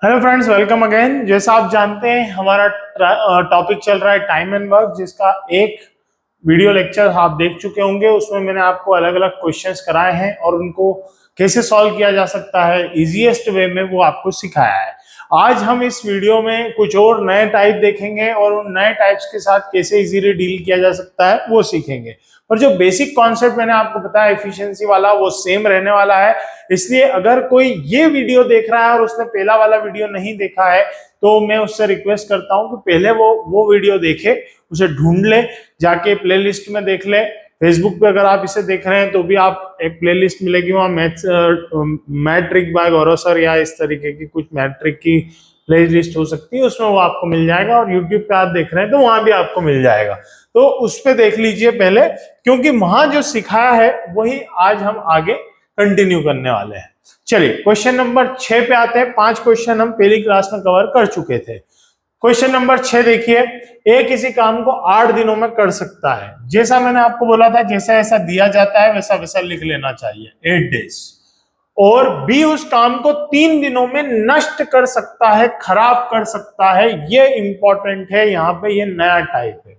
Hello friends, welcome again. जैसा आप जानते हैं हमारा टॉपिक चल रहा है टाइम एंड वर्क, जिसका एक वीडियो लेक्चर आप देख चुके होंगे। उसमें मैंने आपको अलग अलग क्वेश्चंस कराए हैं और उनको कैसे सॉल्व किया जा सकता है इजीएस्ट वे में वो आपको सिखाया है। आज हम इस वीडियो में कुछ और नए टाइप देखेंगे और उन नए टाइप्स के साथ कैसे इजीली डील किया जा सकता है वो सीखेंगे। और जो बेसिक कॉन्सेप्ट मैंने आपको बताया एफिशिएंसी वाला, वो सेम रहने वाला है। इसलिए अगर कोई ये वीडियो देख रहा है और उसने पहला वाला वीडियो नहीं देखा है तो मैं उससे रिक्वेस्ट करता हूं कि पहले वो वीडियो देखे, उसे ढूंढ ले, जाके प्लेलिस्ट में देख ले। फेसबुक पे अगर आप इसे देख रहे हैं तो भी आप एक प्लेलिस्ट मिलेगी वहां, मैट्रिक बाय गौरव सर या इस तरीके की कुछ मैट्रिक की प्लेलिस्ट हो सकती है, उसमें वो आपको मिल जाएगा। और यूट्यूब पे आप देख रहे हैं तो वहां भी आपको मिल जाएगा, तो उस पे देख लीजिए पहले, क्योंकि वहां जो सिखाया है वही आज हम आगे कंटिन्यू करने वाले हैं। चलिए क्वेश्चन नंबर 6 पे आते हैं। 5 क्वेश्चन हम पहली क्लास में कवर कर चुके थे। क्वेश्चन नंबर 6 देखिए, ए किसी काम को 8 दिनों में कर सकता है। जैसा मैंने आपको बोला था, जैसा ऐसा दिया जाता है वैसा वैसा लिख लेना चाहिए, 8 डेज। और बी उस काम को 3 दिनों में नष्ट कर सकता है, खराब कर सकता है। ये इंपॉर्टेंट है, यहाँ पे ये नया टाइप है।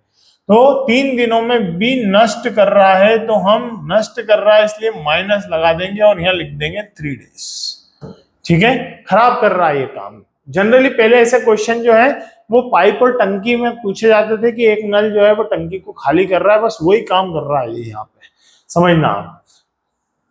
तो 3 दिनों में बी नष्ट कर रहा है, तो हम नष्ट कर रहा है इसलिए माइनस लगा देंगे और यहां लिख देंगे 3 डेज। ठीक है, खराब कर रहा है ये काम। जनरली पहले ऐसे क्वेश्चन जो है वो पाइप और टंकी में पूछे जाते थे कि एक नल जो है वो टंकी को खाली कर रहा है, बस वही काम कर रहा है ये यहाँ पे, समझना आप।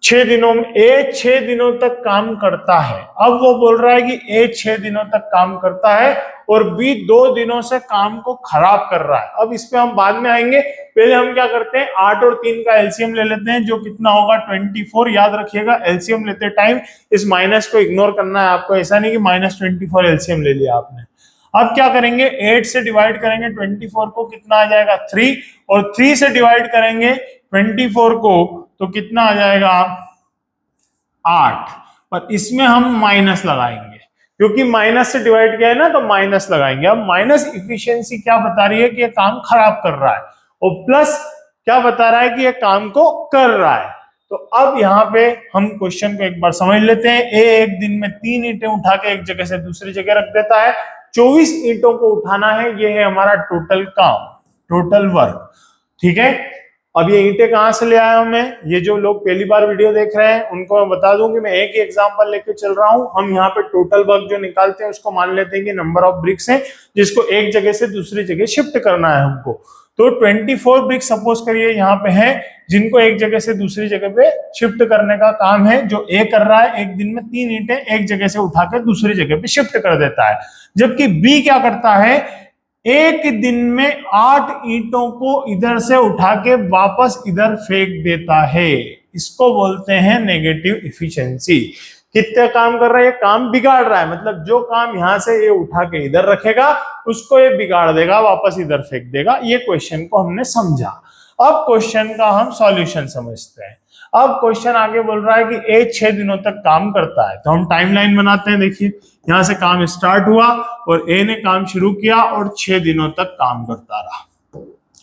6 दिनों में ए 6 दिनों तक काम करता है। अब वो बोल रहा है कि ए 6 दिनों तक काम करता है और बी 2 दिनों से काम को खराब कर रहा है। अब इस पे हम बाद में आएंगे, पहले हम क्या करते हैं, 8 और 3 का एलसीएम ले लेते हैं, जो कितना होगा 24। याद रखिएगा एलसीएम लेते टाइम इस माइनस को इग्नोर करना है आपको, ऐसा नहीं कि -24 एलसीएम ले लिया आपने। अब क्या करेंगे, 8 से डिवाइड करेंगे 24 को, कितना आ जाएगा 3, और 3 से डिवाइड करेंगे 24 को तो कितना आ जाएगा 8। पर इसमें हम माइनस लगाएंगे, क्योंकि माइनस से डिवाइड किया है ना, तो माइनस लगाएंगे। अब माइनस इफिशियंसी क्या बता रही है कि ये काम खराब कर रहा है, और प्लस क्या बता रहा है कि ये काम को कर रहा है। तो अब यहाँ पे हम क्वेश्चन को एक बार समझ लेते हैं। ए एक दिन में 3 ईंटें उठा के एक जगह से दूसरी जगह रख देता है, 24 ईंटों को उठाना है, ये है हमारा टोटल काम, टोटल वर्क। ठीक है, अब ये ईंटें कहां से ले आया हूं मैं, ये जो लोग पहली बार वीडियो देख रहे हैं उनको मैं बता दूं कि मैं एक ही एग्जांपल लेके चल रहा हूं। हम यहाँ पे टोटल वर्क जो निकालते हैं उसको मान लेते हैं कि नंबर ऑफ ब्रिक्स है, जिसको एक जगह से दूसरी जगह शिफ्ट करना है हमको। तो 24 ब्रिक्स सपोज करिए यहाँ पे है, जिनको एक जगह से दूसरी जगह पे शिफ्ट करने का काम है, जो ए कर रहा है। एक दिन में 3 ईंटें एक जगह से उठा के दूसरी जगह पे शिफ्ट कर देता है। जबकि बी क्या करता है, एक दिन में 8 ईंटों को इधर से उठा के वापस इधर फेंक देता है। इसको बोलते हैं नेगेटिव इफिशिएंसी। कितने काम कर रहा है, ये काम बिगाड़ रहा है, मतलब जो काम यहां से ये उठा के इधर रखेगा उसको ये बिगाड़ देगा, वापस इधर फेंक देगा। ये क्वेश्चन को हमने समझा। अब क्वेश्चन का हम सॉल्यूशन समझते हैं। अब क्वेश्चन आगे बोल रहा है कि ए 6 दिनों तक काम करता है, तो हम टाइमलाइन बनाते हैं। देखिए यहां से काम स्टार्ट हुआ और ए ने काम शुरू किया और 6 दिनों तक काम करता रहा।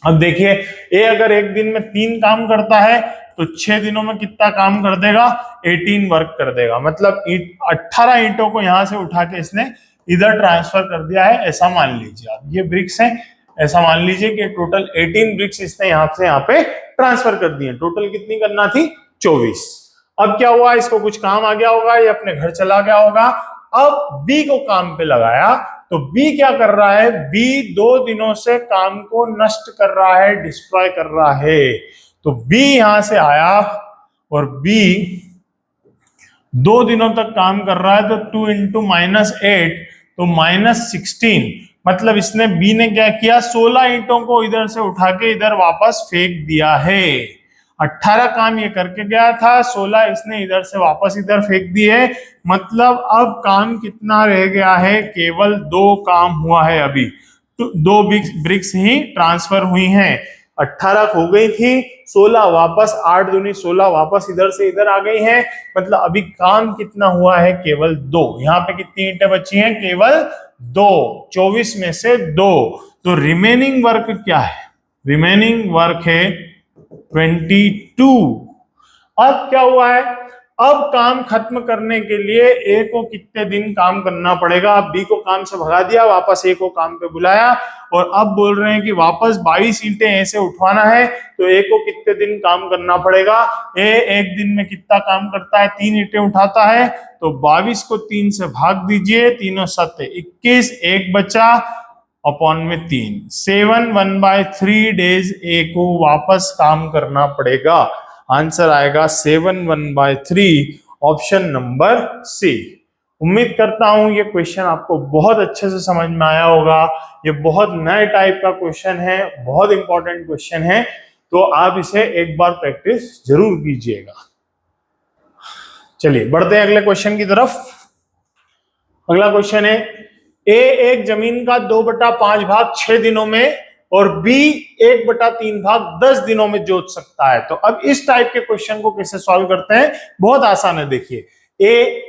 अब देखिए ए अगर एक दिन में 3 काम करता है तो 6 दिनों में कितना काम कर देगा, 18 वर्क कर देगा। मतलब 18 ईंटों को यहां से उठा के इसने इधर ट्रांसफर कर दिया है, ऐसा मान लीजिए आप। ये ब्रिक्स है, ऐसा मान लीजिए कि टोटल 18 ब्रिक्स इसने यहां से यहां पे ट्रांसफर कर दिए। टोटल कितनी करना थी, 24। अब क्या हुआ, इसको कुछ काम आ गया होगा, ये अपने घर चला गया होगा। अब बी को काम पे लगाया, तो बी क्या कर रहा है, बी 2 दिनों से काम को नष्ट कर रहा है, डिस्ट्रॉय कर रहा है। तो बी यहां से आया और बी 2 दिनों तक काम कर रहा है, तो 2 इंटू -8 तो -16। मतलब इसने बी ने क्या किया, 16 ईंटों को इधर से उठा के इधर वापस फेंक दिया है। 18 काम ये करके गया था, 16 इसने इधर से वापस इधर फेंक दिए। मतलब अब काम कितना रह गया है, केवल 2 काम हुआ है अभी। तो 2 ब्रिक्स ही ट्रांसफर हुई हैं। 18 हो गई थी, 16 वापस, 8 दूनी 16 वापस इधर से इधर आ गई हैं। मतलब अभी काम कितना हुआ है, केवल 2। यहाँ पे कितनी ईंटें बची हैं, केवल 2, 24 में से 2। तो रिमेनिंग वर्क क्या है, रिमेनिंग वर्क है 22। अब क्या हुआ है, अब काम खत्म करने के लिए ए को कितने दिन काम करना पड़ेगा? अब बी को काम से भगा दिया, वापस ए को काम पे बुलाया और अब बोल रहे हैं कि वापस 22 ईंटें ए से उठवाना है, तो ए को कितने दिन काम करना पड़ेगा? ए एक दिन में कितना काम करता है? 3 ईंटें उठाता है, तो 22 को 3 से भाग दीजिए, तीनों 7 21, एक बचा अपॉन में 3, 7 1/3 डेज ए को वापस काम करना पड़ेगा। आंसर आएगा 7 1/3, ऑप्शन नंबर सी। उम्मीद करता हूं ये क्वेश्चन आपको बहुत अच्छे से समझ में आया होगा। ये बहुत नए टाइप का क्वेश्चन है, बहुत इंपॉर्टेंट क्वेश्चन है, तो आप इसे एक बार प्रैक्टिस जरूर कीजिएगा। चलिए बढ़ते हैं अगले क्वेश्चन की तरफ। अगला क्वेश्चन है, ए एक जमीन का 2/5 भाग 6 दिनों में और बी 1/3 भाग 10 दिनों में जोत सकता है। तो अब इस टाइप के क्वेश्चन को कैसे सॉल्व करते हैं? बहुत आसान है। देखिए, ए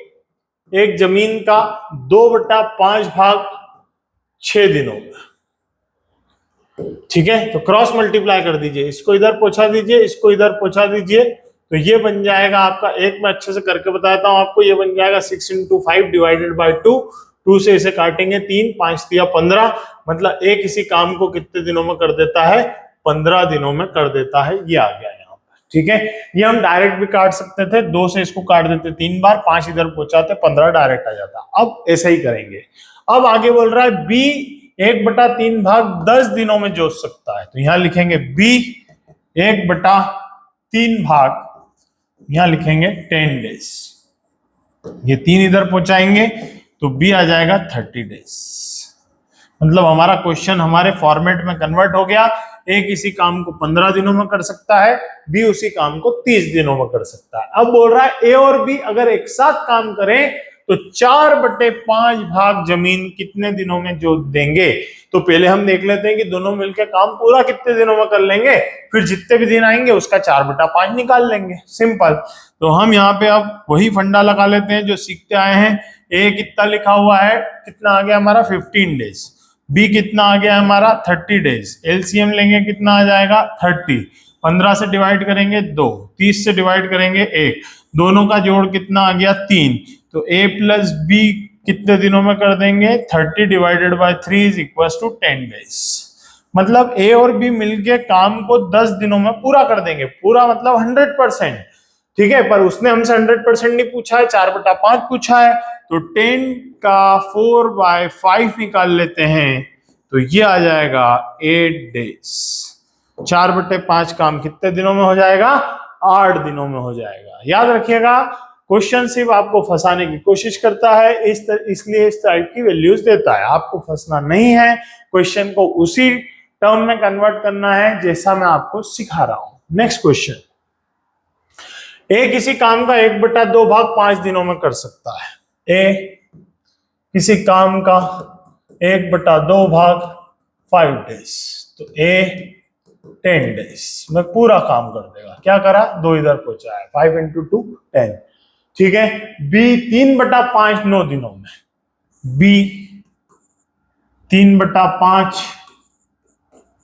एक जमीन का 2/5 भाग 6 दिनों में, ठीक है, तो क्रॉस मल्टीप्लाई कर दीजिए, इसको इधर पहुंचा दीजिए, इसको इधर पहुंचा दीजिए, तो ये बन जाएगा आपका, एक मैं अच्छे से करके बताता हूं आपको, ये बन जाएगा 6 × 5 डिवाइडेड बाय 2, 2 से इसे काटेंगे 3, 5 दिया 15, मतलब एक किसी काम को कितने दिनों में कर देता है? 15 दिनों में कर देता है। ये आ गया यहाँ पर, ठीक है। ये हम डायरेक्ट भी काट सकते थे, 2 से इसको काट देते 3 बार, 5 इधर पहुंचाते, 15 डायरेक्ट आ जाता। अब ऐसा ही करेंगे। अब आगे बोल रहा है बी 1/3 भाग 10 दिनों में जोत सकता है, तो यहां लिखेंगे बी 1/3 भाग, यहां लिखेंगे 10 डेज, ये 3 इधर पहुंचाएंगे तो बी आ जाएगा 30 डेज। मतलब हमारा क्वेश्चन हमारे फॉर्मेट में कन्वर्ट हो गया। ए किसी काम को 15 दिनों में कर सकता है, बी उसी काम को 30 दिनों में कर सकता है। अब बोल रहा है ए और बी अगर एक साथ काम करें तो 4/5 भाग जमीन कितने दिनों में जोत देंगे? तो पहले हम देख लेते हैं कि दोनों मिलकर काम पूरा कितने दिनों में कर लेंगे, फिर जितने भी दिन आएंगे उसका 4/5 निकाल लेंगे, सिंपल। तो हम यहाँ पे अब वही फंडा लगा लेते हैं जो सीखते आए हैं। ए कितना लिखा हुआ है, कितना आ गया हमारा 15 डेज, बी कितना आ गया हमारा 30 डेज, एलसीएम लेंगे कितना आ जाएगा 30, 15 से डिवाइड करेंगे 2, 30 से डिवाइड करेंगे 1, दोनों का जोड़ कितना आ गया 3, तो a प्लस बी कितने दिनों में कर देंगे? 30 divided by 3 is equal to 10 days. मतलब a और b मिलके काम को 10 दिनों में पूरा कर देंगे, पूरा मतलब 100%, ठीक है। पर उसने हमसे 100% नहीं पूछा है, 4/5 पूछा है, तो 10 का 4/5 निकाल लेते हैं, तो ये आ जाएगा 8 डेज। 4/5 काम कितने दिनों में हो जाएगा? 8 दिनों में हो जाएगा। याद रखिएगा, क्वेश्चन सिर्फ आपको फंसाने की कोशिश करता है, इसलिए इस टाइप की वैल्यूज देता है। आपको फंसना नहीं है, क्वेश्चन को उसी टर्म में कन्वर्ट करना है जैसा मैं आपको सिखा रहा हूं। नेक्स्ट क्वेश्चन, ए किसी काम का 1/2 भाग 5 दिनों में कर सकता है। ए किसी काम का 1/2 भाग 5 डेज, तो ए 10 डेज में पूरा काम कर देगा। क्या करा? 2 इधर पहुंचा है, 5 × 2 10, ठीक है। बी 3/5 9 दिनों में, बी 3/5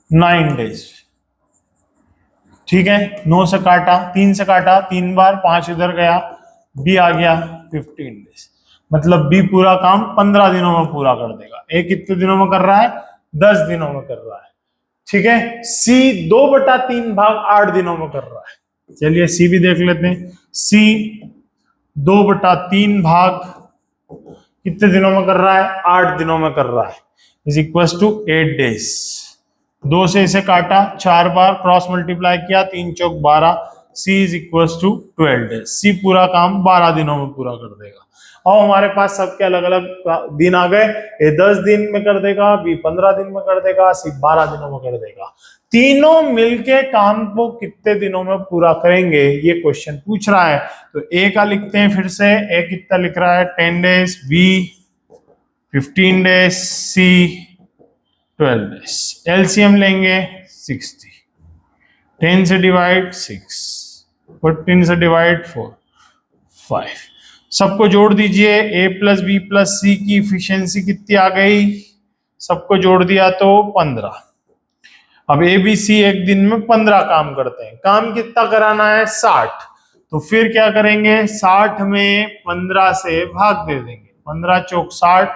9 डेज, ठीक है। 9 से काटा, 3 से काटा 3 बार, 5 इधर गया, बी आ गया 15 डेज। मतलब बी पूरा काम 15 दिनों में पूरा कर देगा। ए कितने दिनों में कर रहा है? 10 दिनों में कर रहा है, ठीक है। सी 2/3 भाग 8 दिनों में कर रहा है। चलिए सी भी देख लेते हैं। सी 2/3 भाग कितने दिनों में कर रहा है? 8 दिनों में कर रहा है, इज इक्वल टू 8 डेज। 2 से इसे काटा, 4 बार क्रॉस मल्टीप्लाई किया, 3 चौक 12, सी इज इक्वल टू 12 डेज। सी पूरा काम 12 दिनों में पूरा कर देगा। अब हमारे पास सबके अलग अलग दिन आ गए। ए 10 दिन में कर देगा, बी 15 दिन में कर देगा, सी 12 दिनों में कर देगा। तीनों मिलके काम को कितने दिनों में पूरा करेंगे, ये क्वेश्चन पूछ रहा है। तो ए का लिखते हैं फिर से। ए कितना लिख रहा है? 10 डेज, बी 15 डेज, सी 12 डेज। एलसीएम लेंगे 60, 10 से डिवाइड 6, 14 से डिवाइड 4, 5, सबको जोड़ दीजिए। ए प्लस बी प्लस सी की इफिशियंसी कितनी आ गई? सबको जोड़ दिया तो 15। अब ए बी सी एक दिन में 15 काम करते हैं, काम कितना कराना है? 60, तो फिर क्या करेंगे, 60 में 15 से भाग दे देंगे, 15 चौक 60,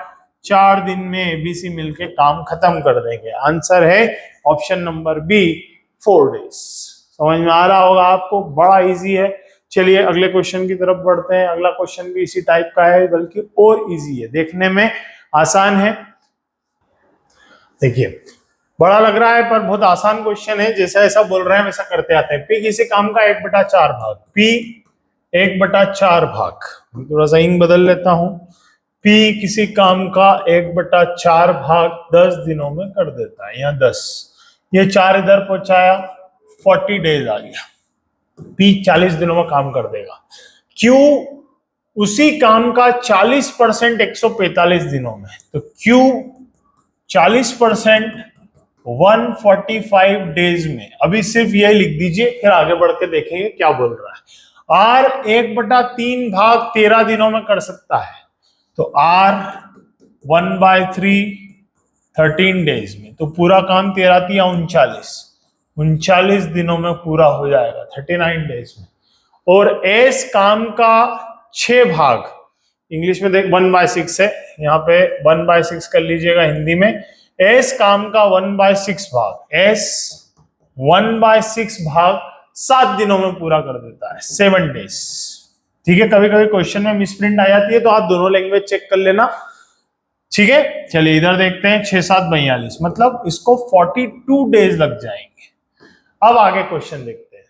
4 दिन में एबीसी मिलके काम खत्म कर देंगे। आंसर है ऑप्शन नंबर बी, 4 डेज। समझ में आ रहा होगा आपको, बड़ा इजी है। चलिए अगले क्वेश्चन की तरफ बढ़ते हैं। अगला क्वेश्चन भी इसी टाइप का है, बल्कि और इजी है, देखने में आसान है। देखिए बड़ा लग रहा है पर बहुत आसान क्वेश्चन है, जैसा ऐसा बोल रहे हैं वैसा करते आते हैं। पी किसी काम का 1/4 भाग, पी 1/4 भाग, थोड़ा सा इंक बदल लेता हूं। पी किसी काम का 1/4 भाग 10 दिनों में कर देता है, यहाँ 10, ये 4 इधर पहुंचाया, 40 डेज आ गया। पी 40 दिनों में काम कर देगा। क्यू उसी काम का 40% 145 दिनों में, तो क्यू 40% 145 डेज में। अभी सिर्फ यही लिख दीजिए, फिर आगे बढ़ के देखेंगे क्या बोल रहा है। आर 1/3 भाग 13 दिनों में कर सकता है, तो आर 1/3 13 डेज में, तो पूरा काम 13 या 39 दिनों में पूरा हो जाएगा, 39 डेज में। और एस काम का 6 भाग, इंग्लिश में देख 1/6 है, यहाँ पे 1/6 कर लीजिएगा हिंदी में। एस काम का 1/6 भाग, एस 1/6 भाग 7 दिनों में पूरा कर देता है, 7 डेज। ठीक है, कभी कभी क्वेश्चन में मिसप्रिंट आ जाती है, तो आप दोनों लैंग्वेज चेक कर लेना। ठीक है, चलिए इधर देखते हैं, 6 7 42, मतलब इसको 42 डेज लग जाएंगे। अब आगे क्वेश्चन देखते हैं,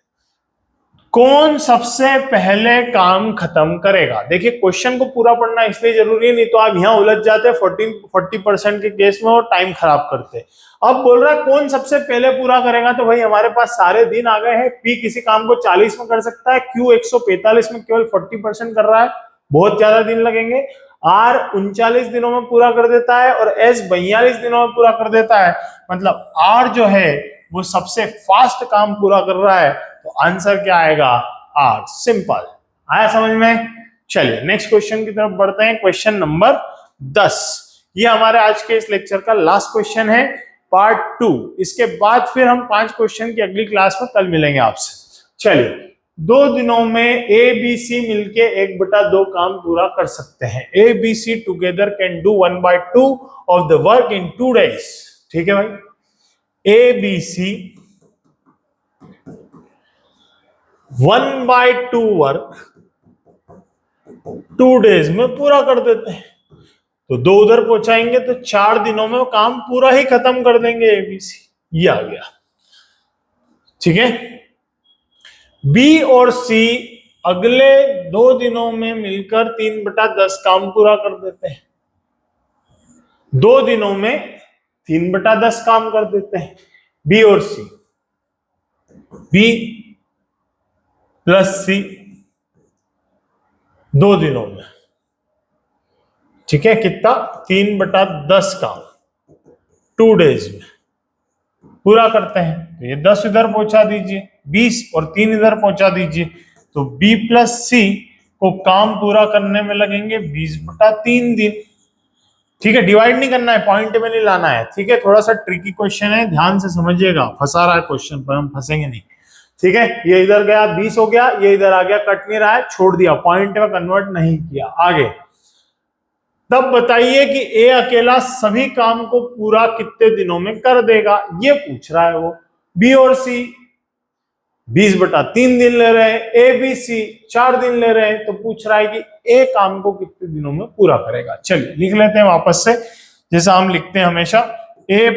कौन सबसे पहले काम खत्म करेगा। देखिए क्वेश्चन को पूरा पढ़ना इसलिए जरूरी है, नहीं तो आप यहां उलझ जाते हैं 40% के केस में और टाइम खराब करते हैं। अब बोल रहा है कौन सबसे पहले पूरा करेगा, तो भाई हमारे पास सारे दिन आ गए हैं। पी किसी काम को 40 में कर सकता है, क्यू 145 में केवल 40% कर रहा है, बहुत ज्यादा दिन लगेंगे। आर 39 दिनों में पूरा कर देता है और एस 42 दिनों में पूरा कर देता है, मतलब आर जो है वो सबसे फास्ट काम पूरा कर रहा है। तो आंसर क्या आएगा, आर। सिंपल, आया समझ में। चलिए नेक्स्ट क्वेश्चन की तरफ बढ़ते हैं, क्वेश्चन नंबर 10। ये हमारे आज के इस लेक्चर का लास्ट क्वेश्चन है, पार्ट 2। इसके बाद फिर हम 5 क्वेश्चन की अगली क्लास में कल मिलेंगे आपसे। चलिए, 2 दिनों में ए बी सी मिलके 1/2 काम पूरा कर सकते हैं। A B C together can do 1/2 of the work in 2 days. ठीक है भाई, A B C 1/2 work 2 days में पूरा कर देते हैं, तो 2 उधर पहुंचाएंगे तो 4 दिनों में काम पूरा ही खत्म कर देंगे एबीसी। ये आ गया। ठीक है, बी और सी अगले 2 दिनों में मिलकर 3/10 काम पूरा कर देते हैं। 2 दिनों में 3/10 काम कर देते हैं, बी और सी। बी प्लस सी 2 दिनों में, ठीक है, कितना, 3/10 काम 2 डेज में पूरा करते हैं। तो ये 10 इधर पहुंचा दीजिए, 20 और 3 इधर पहुंचा दीजिए, तो बी प्लस सी को काम पूरा करने में लगेंगे 20/3 दिन। ठीक है, डिवाइड नहीं करना है, पॉइंट में नहीं लाना है। ठीक है, थोड़ा सा ट्रिकी क्वेश्चन है, ध्यान से समझिएगा, फंसा रहा है क्वेश्चन पर, हम फंसेंगे नहीं। ठीक है, ये इधर गया 20 हो गया, ये इधर आ गया, कट नहीं रहा है, छोड़ दिया, पॉइंट में कन्वर्ट नहीं किया। आगे, तब बताइए कि ए अकेला सभी काम को पूरा कितने दिनों में कर देगा, ये पूछ रहा है वो। बी और सी 20/3 दिन ले रहे हैं, ए बी सी 4 दिन ले रहे हैं, तो पूछ रहा है कि ए काम को कितने दिनों में पूरा करेगा। चलिए लिख लेते हैं वापस से, जैसा हम लिखते हैं हमेशा, ए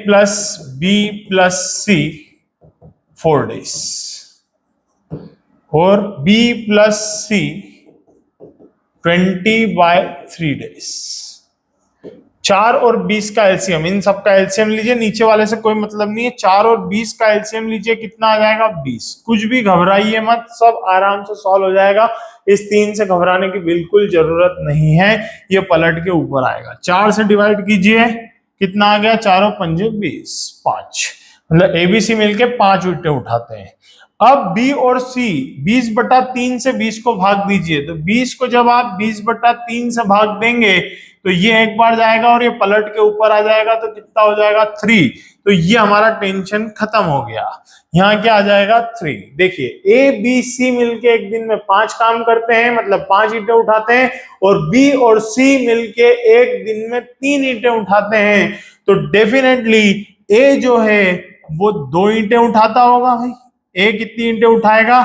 प्लस बी प्लस सी 4 डेज और बी प्लस सी 20/3 डेज। 4 और 20 का एलसीएम, इन सब का एलसीएम लीजिए, नीचे वाले से कोई मतलब नहीं है। 4 और 20 का एलसीएम लीजिए, कितना आ जाएगा, 20। कुछ भी घबराइए मत, सब आराम से सॉल्व हो जाएगा। इस 3 से घबराने की बिल्कुल जरूरत नहीं है, ये पलट के ऊपर आएगा। 4 से डिवाइड कीजिए, कितना आ गया, 4 और 5 20, 5, मतलब एबीसी मिलके 5 ईंटें उठाते हैं। अब बी और सी 20/3 से 20 को भाग दीजिए, तो 20 को जब आप 20/3 से भाग देंगे तो ये एक बार जाएगा और ये पलट के ऊपर आ जाएगा, तो कितना हो जाएगा 3। तो ये हमारा टेंशन खत्म हो गया। यहाँ क्या आ जाएगा 3। देखिए ए बी सी मिलके एक दिन में 5 काम करते हैं, मतलब 5 ईंटें उठाते हैं, और बी और सी मिलके एक दिन में 3 ईंटें उठाते हैं, तो डेफिनेटली ए जो है वो 2 ईंटें उठाता होगा। भाई ए कितनी ईंटें उठाएगा?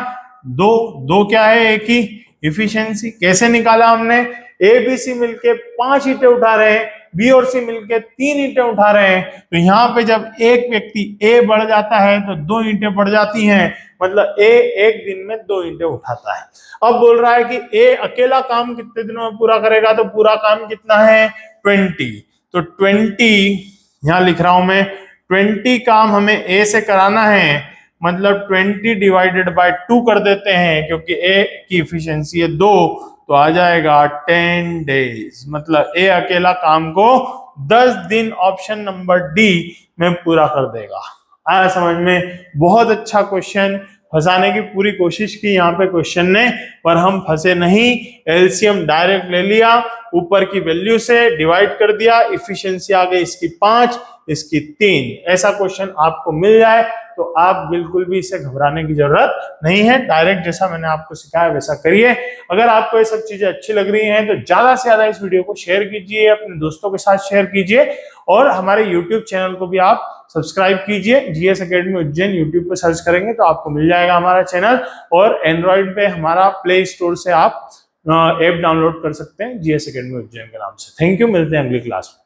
2। 2 क्या है? एक ही इफिशियंसी। कैसे निकाला हमने? ए बी सी मिलके 5 ईंटें उठा रहे हैं, बी और सी मिलके 3 ईंटें उठा रहे हैं, तो यहाँ पे जब एक व्यक्ति ए बढ़ जाता है तो 2 ईंटें बढ़ जाती हैं, मतलब ए एक दिन में 2 ईंटें उठाता है। अब बोल रहा है कि ए अकेला काम कितने दिनों में पूरा करेगा, तो पूरा काम कितना है 20। तो 20 यहाँ लिख रहा हूं मैं, 20 काम हमें ए से कराना है, मतलब 20 डिवाइडेड बाय 2 कर देते हैं, क्योंकि ए की इफिशियंसी है 2, तो आ जाएगा 10 डेज। मतलब ए अकेला काम को 10 दिन ऑप्शन नंबर डी में पूरा कर देगा। आया समझ में? बहुत अच्छा क्वेश्चन, फंसाने की पूरी कोशिश की यहाँ पे क्वेश्चन ने, पर हम फंसे नहीं। एलसीएम डायरेक्ट ले लिया, ऊपर की वैल्यू से डिवाइड कर दिया, इफिशियंसी आ गई इसकी 5, इसकी 3। ऐसा क्वेश्चन आपको मिल जाए तो आप बिल्कुल भी इसे घबराने की जरूरत नहीं है, डायरेक्ट जैसा मैंने आपको सिखाया वैसा करिए। अगर आपको ये सब चीजें अच्छी लग रही हैं तो ज्यादा से ज्यादा इस वीडियो को शेयर कीजिए, अपने दोस्तों के साथ शेयर कीजिए, और हमारे यूट्यूब चैनल को भी आप सब्सक्राइब कीजिए। जीएस एकेडमी उज्जैन यूट्यूब पर सर्च करेंगे तो आपको मिल जाएगा हमारा चैनल, और एंड्रॉइड पे हमारा प्ले स्टोर से आप ऐप डाउनलोड कर सकते हैं जीएस एकेडमी उज्जैन के नाम से। थैंक यू, मिलते हैं अगली क्लास में।